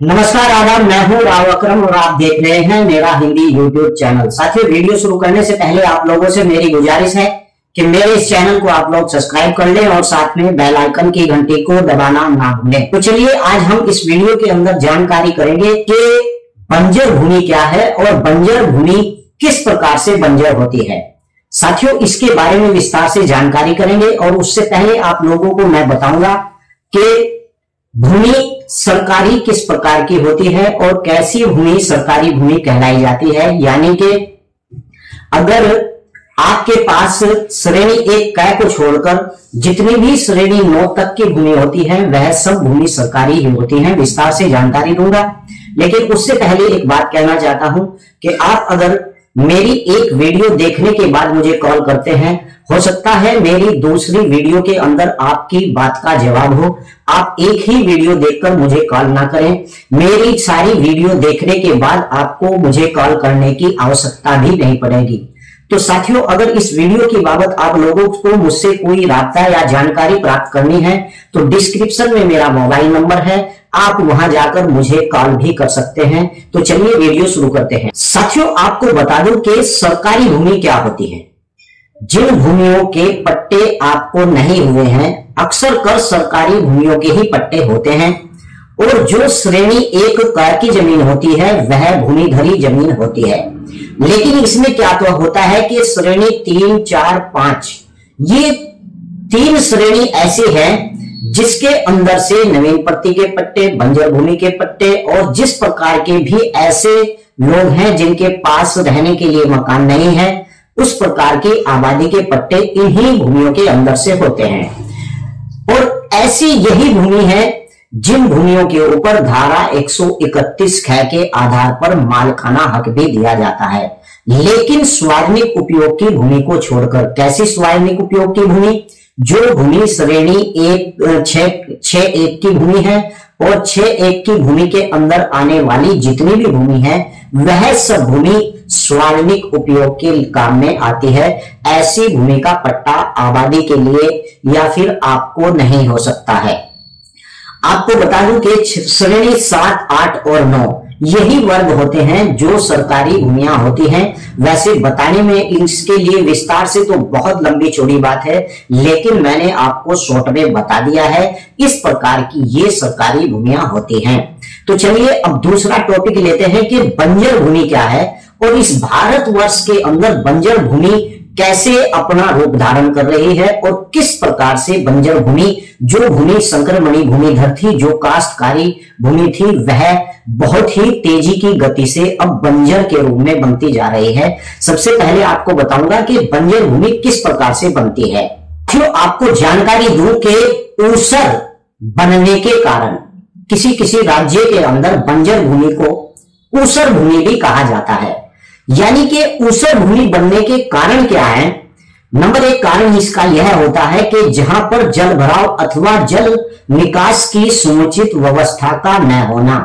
नमस्कार आदाब, मैं हूं राव अकरम और आप देख रहे हैं मेरा हिंदी यूट्यूब चैनल। साथियों, वीडियो शुरू करने से पहले आप लोगों से मेरी गुजारिश है कि मेरे इस चैनल को आप लोग सब्सक्राइब कर लें और साथ में बेल आइकन की घंटी को दबाना ना भूलें। तो चलिए आज हम इस वीडियो के अंदर जानकारी करेंगे कि बंजर भूमि क्या है और बंजर भूमि किस प्रकार से बंजर होती है। साथियों, इसके बारे में विस्तार से जानकारी करेंगे और उससे पहले आप लोगों को मैं बताऊंगा कि भूमि सरकारी किस प्रकार की होती है और कैसी भूमि सरकारी भूमि कहलाई जाती है। यानी कि अगर आपके पास श्रेणी 1 क को छोड़कर जितनी भी श्रेणी 9 तक की भूमि होती है वह सब भूमि सरकारी ही होती है। विस्तार से जानकारी दूंगा, लेकिन उससे पहले एक बात कहना चाहता हूं कि आप अगर मेरी एक वीडियो देखने के बाद मुझे कॉल करते हैं, हो सकता है मेरी दूसरी वीडियो के अंदर आपकी बात का जवाब हो। आप एक ही वीडियो देखकर मुझे कॉल ना करें, मेरी सारी वीडियो देखने के बाद आपको मुझे कॉल करने की आवश्यकता भी नहीं पड़ेगी। तो साथियों, अगर इस वीडियो की बाबत आप लोगों को मुझसे कोई राब्ता या जानकारी प्राप्त करनी है तो डिस्क्रिप्शन में मेरा मोबाइल नंबर है, आप वहां जाकर मुझे कॉल भी कर सकते हैं। तो चलिए वीडियो शुरू करते हैं। साथियों, आपको बता दूं कि सरकारी भूमि क्या होती है। जिन भूमियों के पट्टे आपको नहीं हुए हैं, अक्सर कर सरकारी भूमियों के ही पट्टे होते हैं, और जो श्रेणी 1 क की जमीन होती है वह भूमिधरी जमीन होती है। लेकिन इसमें क्या तो होता है कि श्रेणी 3, 4, 5 ये 3 श्रेणी ऐसी है जिसके अंदर से नवीन प्रति के पट्टे, बंजर भूमि के पट्टे और जिस प्रकार के भी ऐसे लोग हैं जिनके पास रहने के लिए मकान नहीं है, उस प्रकार की आबादी के पट्टे इन्हीं भूमियों के अंदर से होते हैं। और ऐसी यही भूमि है जिन भूमियों के ऊपर धारा 131 ख के आधार पर मालखाना हक भी दिया जाता है। लेकिन सार्वजनिक उपयोग की भूमि को छोड़कर, कैसी सार्वजनिक उपयोग की भूमि? जो भूमि श्रेणी 6.1 की भूमि है और 6.1 की भूमि के अंदर आने वाली जितनी भी भूमि है वह सब भूमि सार्वजनिक उपयोग के काम में आती है। ऐसी भूमि का पट्टा आबादी के लिए या फिर आपको नहीं हो सकता है। आपको बता दूं कि श्रेणी 7, 8 और 9 यही वर्ग होते हैं जो सरकारी भूमियां होती हैं। वैसे बताने में इसके लिए विस्तार से तो बहुत लंबी चौड़ी बात है, लेकिन मैंने आपको शॉर्ट में बता दिया है इस प्रकार की ये सरकारी भूमियां होती हैं। तो चलिए अब दूसरा टॉपिक लेते हैं कि बंजर भूमि क्या है और इस भारतवर्ष के अंदर बंजर भूमि कैसे अपना रूप धारण कर रही है और किस प्रकार से बंजर भूमि, जो भूमि संक्रमणी भूमिधर थी, जो काश्तकारी भूमि थी, वह बहुत ही तेजी की गति से अब बंजर के रूप में बनती जा रही है। सबसे पहले आपको बताऊंगा कि बंजर भूमि किस प्रकार से बनती है। क्यों आपको जानकारी दूं कि ऊसर बनने के कारण किसी किसी राज्य के अंदर बंजर भूमि को ऊसर भूमि भी कहा जाता है। यानी कि ऊसर भूमि बनने के कारण क्या है? नंबर 1 कारण इसका यह होता है कि जहां पर जल भराव अथवा जल निकास की समुचित व्यवस्था का न होना,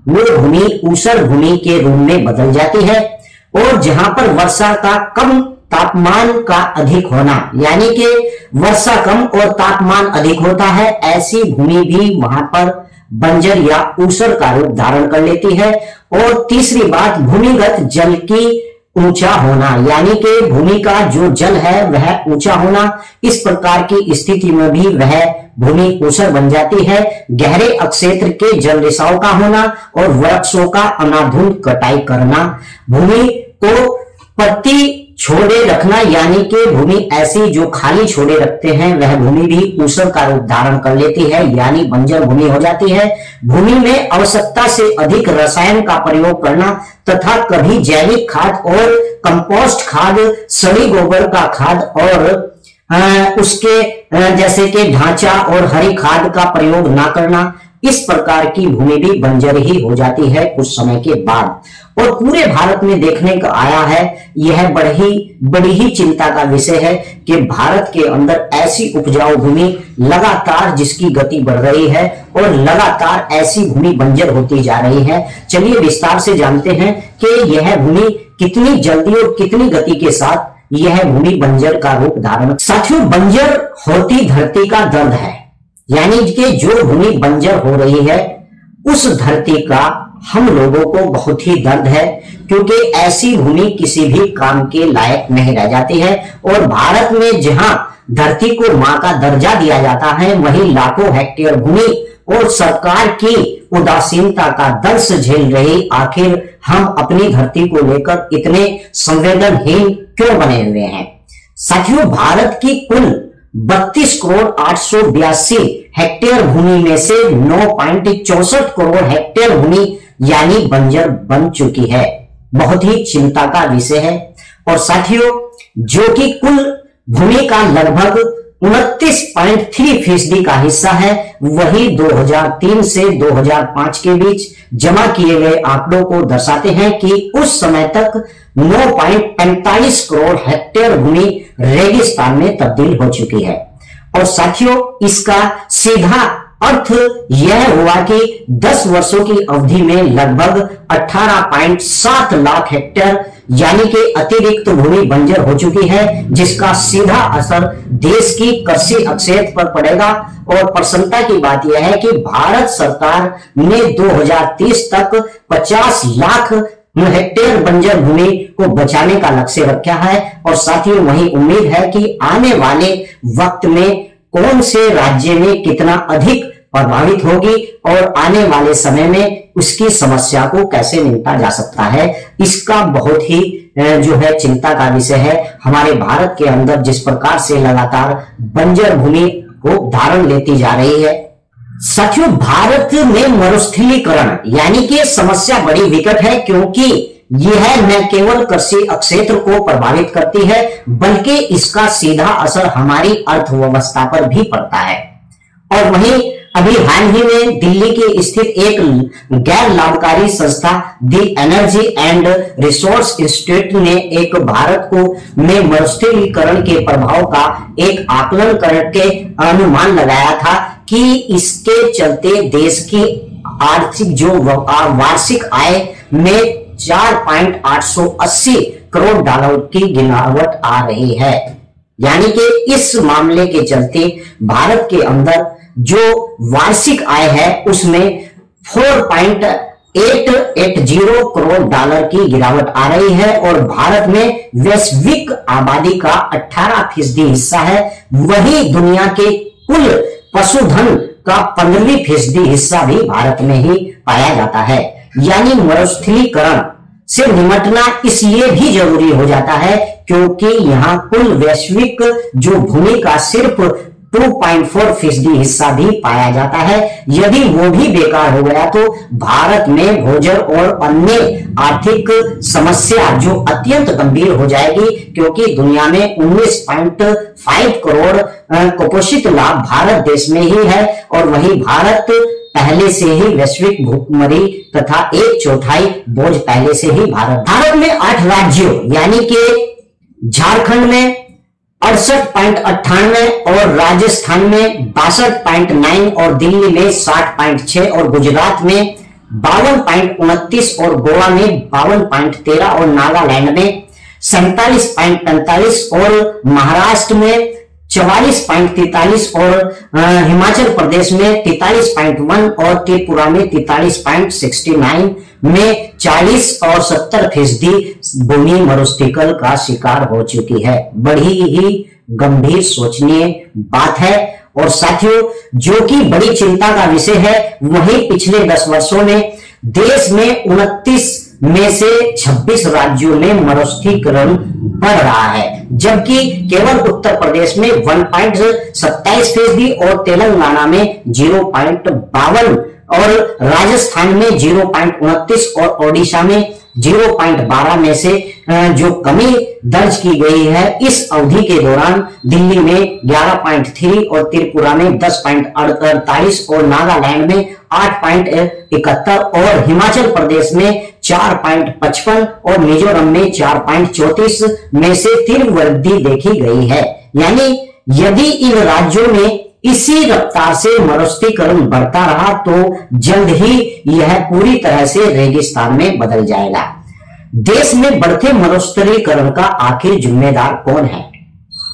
वो भूमि ऊसर भूमि के रूप में बदल जाती है। और जहां पर वर्षा का कम, तापमान का अधिक होना, यानी कि वर्षा कम और तापमान अधिक होता है, ऐसी भूमि भी वहां पर बंजर या ऊसर का रूप धारण कर लेती है। और तीसरी बात, भूमिगत जल की ऊंचा होना, यानी कि भूमि का जो जल है वह ऊंचा होना। इस प्रकार की स्थिति में भी वह भूमि ऊसर बन जाती है। गहरे अक्षेत्र के जल रिसाव का होना और वृक्षों का अनाधुंध कटाई करना, भूमि को प्रति छोड़े रखना, यानी कि भूमि ऐसी जो खाली छोड़े रखते हैं वह भूमि भी ऊसर का रूप धारण कर लेती है, यानी बंजर भूमि हो जाती है। भूमि में आवश्यकता से अधिक रसायन का प्रयोग करना तथा कभी जैविक खाद और कंपोस्ट खाद, सड़ी गोबर का खाद और उसके जैसे कि ढांचा और हरी खाद का प्रयोग ना करना, इस प्रकार की भूमि भी बंजर ही हो जाती है कुछ समय के बाद। और पूरे भारत में देखने को आया है, यह बड़ी ही चिंता का विषय है कि भारत के अंदर ऐसी उपजाऊ भूमि लगातार जिसकी गति बढ़ रही है और लगातार ऐसी भूमि बंजर होती जा रही है। चलिए विस्तार से जानते हैं कि यह भूमि कितनी जल्दी और कितनी गति के साथ यह भूमि बंजर का रूप धारण। साथियों, बंजर होती धरती का दर्द है, यानी कि जो भूमि बंजर हो रही है उस धरती का हम लोगों को बहुत ही दर्द है, क्योंकि ऐसी भूमि किसी भी काम के लायक नहीं रह जाती है। और भारत में जहां धरती को मां का दर्जा दिया जाता है, वहीं लाखों हेक्टेयर भूमि और सरकार की उदासीनता का दर्श झेल रही आखिर हम अपनी धरती को लेकर इतने संवेदनहीन क्यों बने हुए हैं। साथियों, भारत की कुल 32 करोड़ 882 हेक्टेयर भूमि में से 9.64 करोड़ हेक्टेयर भूमि यानी बंजर बन चुकी है। बहुत ही चिंता का विषय है। और साथियों, जो कि कुल भूमि का लगभग 29.3% का हिस्सा है, वही 2003 से 2005 के बीच जमा किए गए आंकड़ों को दर्शाते हैं कि उस समय तक 9.45 करोड़ हेक्टेयर भूमि रेगिस्तान में तब्दील हो चुकी है। और साथियों, इसका सीधा अर्थ यह हुआ कि 10 वर्षों की अवधि में लगभग 18.7 लाख हेक्टेयर यानी कि अतिरिक्त भूमि बंजर हो चुकी है, जिसका सीधा असर देश की कृषि अक्षेत्र पर पड़ेगा। और प्रसन्नता की बात यह है कि भारत सरकार ने 2030 तक 50 लाख हेक्टेयर बंजर भूमि को बचाने का लक्ष्य रखा है। और साथियों, वही उम्मीद है कि आने वाले वक्त में कौन से राज्य में कितना अधिक प्रभावित होगी और आने वाले समय में उसकी समस्या को कैसे निपटा जा सकता है, इसका बहुत ही जो है चिंता का विषय है। हमारे भारत के अंदर जिस प्रकार से लगातार बंजर भूमि को धारण लेती जा रही है। साथियों, भारत में मरुस्थलीकरण यानी कि समस्या बड़ी विकट है, क्योंकि यह न केवल कृषि क्षेत्र को प्रभावित करती है, बल्कि इसका सीधा असर हमारी अर्थव्यवस्था पर भी पड़ता है। और वहीं अभी हाल ही में दिल्ली के स्थित एक गैर लाभकारी संस्था दी एनर्जी एंड रिसोर्स इंस्टीट्यूट ने एक भारत को में मरुस्थलीकरण के प्रभाव का एक आकलन करके अनुमान लगाया था कि इसके चलते देश की आर्थिक जो वार्षिक आय में 4.880 करोड़ डॉलर की गिरावट आ रही है। यानी कि इस मामले के चलते भारत के अंदर जो वार्षिक आय है उसमें 4.880 करोड़ डॉलर की गिरावट आ रही है। और भारत में वैश्विक आबादी का 18% हिस्सा है, वही दुनिया के कुल पशुधन का 15% हिस्सा भी भारत में ही पाया जाता है। यानी मरुस्थलीकरण से निपटना इसलिए भी जरूरी हो जाता है क्योंकि यहाँ कुल वैश्विक जो भूमि का सिर्फ 2.4% हिस्सा भी पाया जाता है। यदि वो भी बेकार हो गया तो भारत में भोजन और अन्य आर्थिक समस्या जो अत्यंत गंभीर हो जाएगी, क्योंकि दुनिया में 19.5 करोड़ कुपोषित लाभ भारत देश में ही है। और वही भारत पहले से ही वैश्विक भूखमरी तथा 1/4 बोझ पहले से ही भारत में 8 राज्यों यानी कि झारखंड में 68.98 और राजस्थान में 62.9 और दिल्ली में 60.6 और गुजरात में 52.29 और गोवा में 52.13 और नागालैंड में 47.45 और महाराष्ट्र में 44.43 और हिमाचल प्रदेश में 43.1 और त्रिपुरा में 43.69 में 40 और 70% भूमि मरुस्थलीकरण का शिकार हो चुकी है। बड़ी ही गंभीर सोचनीय बात है। और साथियों, जो कि बड़ी चिंता का विषय है, वही पिछले 10 वर्षों में देश में 29 में से 26 राज्यों में मरुस्थलीकरण बढ़ रहा है, जबकि केवल उत्तर प्रदेश में 1.27% और तेलंगाना में 0.52 और राजस्थान में 0.29 और ओडिशा में 0.12 में से जो कमी दर्ज की गई है। इस अवधि के दौरान दिल्ली में 11.3 और त्रिपुरा में 10.48 और नागालैंड में 8.71 और हिमाचल प्रदेश में 4.55 और मिजोरम में 4.34 में से तीव्र वृद्धि देखी गई है। यानी यदि इन राज्यों में इसी रफ्तार से मरुस्थलीकरण बढ़ता रहा तो जल्द ही यह पूरी तरह से रेगिस्तान में बदल जाएगा। देश में बढ़ते मरुस्थलीकरण का आखिर जिम्मेदार कौन है,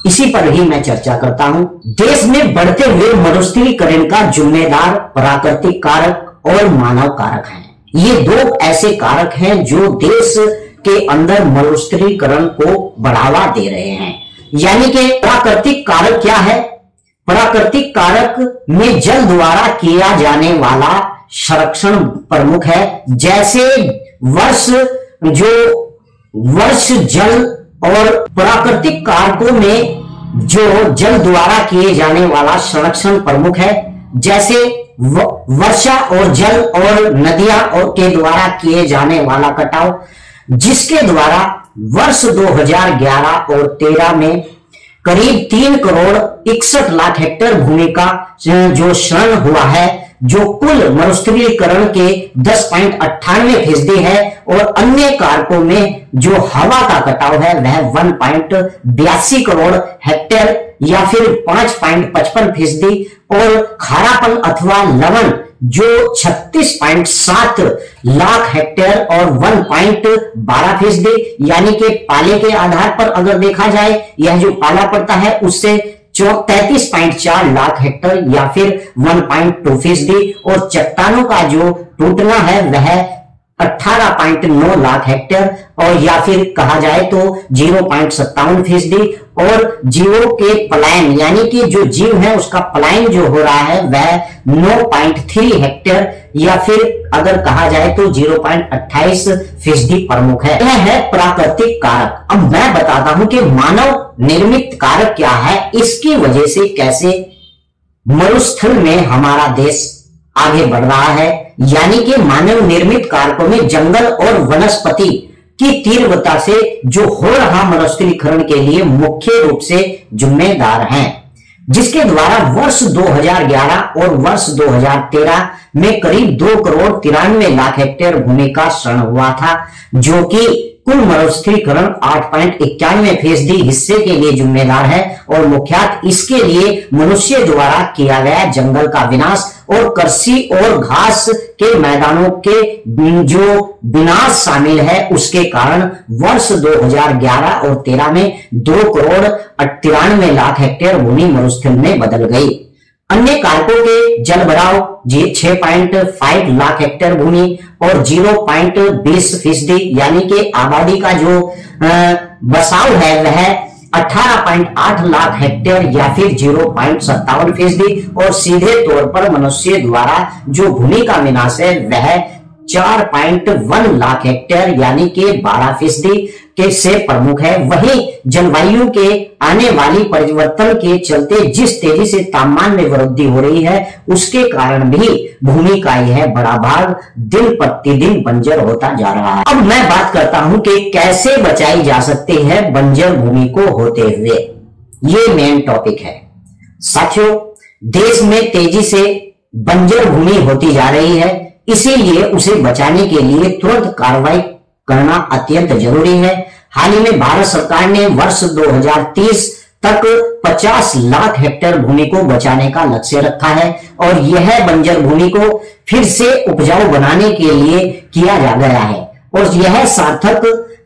इसी पर ही मैं चर्चा करता हूं। देश में बढ़ते हुए मरुस्थलीकरण का जिम्मेदार प्राकृतिक कारक और मानव कारक हैं। ये दो ऐसे कारक हैं जो देश के अंदर मरुस्थलीकरण को बढ़ावा दे रहे हैं। यानी कि प्राकृतिक कारक क्या है? प्राकृतिक कारक में जल द्वारा किया जाने वाला संरक्षण प्रमुख है। जैसे वर्ष जल और प्राकृतिक कारकों में जो जल द्वारा किए जाने वाला संरक्षण प्रमुख है, जैसे वर्षा और जल और नदियां और के द्वारा किए जाने वाला कटाव, जिसके द्वारा वर्ष 2011 और 13 में करीब 3 करोड़ 61 लाख हेक्टेयर भूमि का जो क्षरण हुआ है, जो कुल मरुस्थलीकरण के 10.98% है, और अन्य कारकों में जो हवा का कटाव है वह 1.82 करोड़ हेक्टेयर या फिर 5.55%, और खारापन अथवा लवण जो 36.7 लाख हेक्टेयर और 1.12%, यानी कि पाले के आधार पर अगर देखा जाए, यह जो पाला पड़ता है उससे 33.4 लाख हेक्टेयर या फिर 1.2%, और चट्टानों का जो टूटना है वह 18.9 लाख हेक्टेयर और या फिर कहा जाए तो 0.57%, और जीवों के पलायन यानी कि जो जीव है उसका पलायन जो हो रहा है वह 9.3 हेक्टेयर या फिर अगर कहा जाए तो 0.28% प्रमुख है। यह है प्राकृतिक कारक। अब मैं बताता हूं कि मानव निर्मित कारक क्या है, इसकी वजह से कैसे मरुस्थल में हमारा देश आगे बढ़ रहा है। यानी कि मानव निर्मित कारकों में जंगल और वनस्पति की तीव्रता से जो हो रहा मरुस्थलीकरण के लिए मुख्य रूप से जिम्मेदार हैं, जिसके द्वारा वर्ष 2011 और वर्ष 2013 में करीब 2 करोड़ 93 लाख हेक्टेयर भूमि का क्षरण हुआ था, जो कि कुल मरुस्थलीकरण 8.91% हिस्से के लिए जिम्मेदार है, और मुख्यतः इसके लिए मनुष्य द्वारा किया गया जंगल का विनाश और कृषि और घास के मैदानों के जो विनाश शामिल है, उसके कारण वर्ष 2011 और 13 में 2 करोड़ 93 लाख हेक्टेयर भूमि मरुस्थल में बदल गई। अन्य कारकों के जल भराव 6.5 लाख हेक्टेयर भूमि और 0.20% यानी कि आबादी का जो बसाव है वह 18.8 लाख हेक्टेयर या फिर 0.57%, और सीधे तौर पर मनुष्य द्वारा जो भूमि का विनाश है वह 4.1 लाख हेक्टेयर यानी कि 12% के से प्रमुख है। वहीं जलवायु के आने वाली परिवर्तन के चलते जिस तेजी से तापमान में वृद्धि हो रही है, उसके कारण भी भूमि का यह बड़ा भाग दिन प्रतिदिन बंजर होता जा रहा है। अब मैं बात करता हूं कि कैसे बचाई जा सकती है बंजर भूमि को होते हुए। ये मेन टॉपिक है साथियों। देश में तेजी से बंजर भूमि होती जा रही है, इसीलिए उसे बचाने के लिए तुरंत कार्रवाई करना अत्यंत जरूरी है। हाल ही में भारत सरकार ने वर्ष 2030 तक 50 लाख हेक्टेयर भूमि को बचाने का लक्ष्य रखा है, और यह बंजर भूमि को फिर से उपजाऊ बनाने के लिए किया जा गया है, और यह सार्थक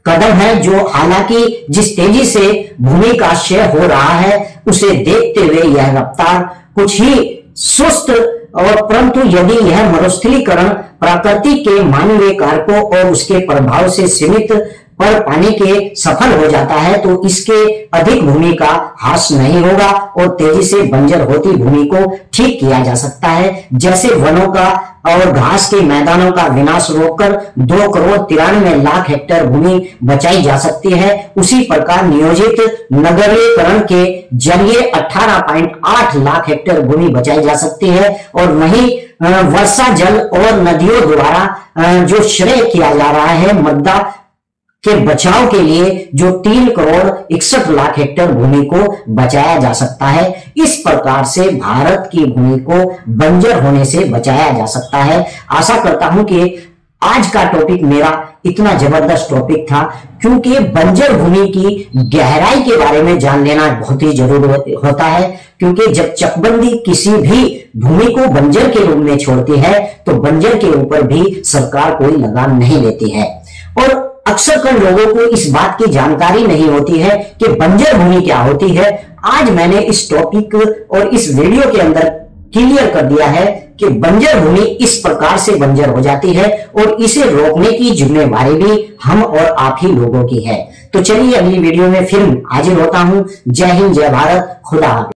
कदम है जो हालांकि जिस तेजी से भूमि का क्षय हो रहा है उसे देखते हुए यह रफ्तार कुछ ही सुस्त, और परंतु यदि यह मरुस्थलीकरण प्रकृति के मानवीय कारकों और उसके प्रभाव से सीमित पर पाने के सफल हो जाता है तो इसके अधिक भूमि का ह्रास नहीं होगा और तेजी से बंजर होती भूमि को ठीक किया जा सकता है। जैसे वनों का और घास के मैदानों का विनाश रोककर 2 करोड़ 93 लाख हेक्टेयर भूमि बचाई जा सकती है, उसी प्रकार नियोजित नगरीकरण के जरिए 18.8 लाख हेक्टेयर भूमि बचाई जा सकती है। और वहीं वर्षा जल और नदियों द्वारा जो श्रेय किया जा रहा है मृदा के बचाव के लिए जो 3 करोड़ 61 लाख हेक्टेयर भूमि को बचाया जा सकता है। इस प्रकार से भारत की भूमि को बंजर होने से बचाया जा सकता है। आशा करता हूं कि आज का टॉपिक मेरा इतना जबरदस्त टॉपिक था, क्योंकि बंजर भूमि की गहराई के बारे में जान लेना बहुत ही जरूरी होता है, क्योंकि जब चकबंदी किसी भी भूमि को बंजर के रूप में छोड़ती है तो बंजर के ऊपर भी सरकार कोई लगाम नहीं लेती है। और अक्सर कर लोगों को इस बात की जानकारी नहीं होती है कि बंजर भूमि क्या होती है। आज मैंने इस टॉपिक और इस वीडियो के अंदर क्लियर कर दिया है कि बंजर भूमि इस प्रकार से बंजर हो जाती है और इसे रोकने की जिम्मेवारी भी हम और आप ही लोगों की है। तो चलिए अगली वीडियो में फिर हाजिर होता हूं। जय हिंद, जय भारत, खुदा हाफिज।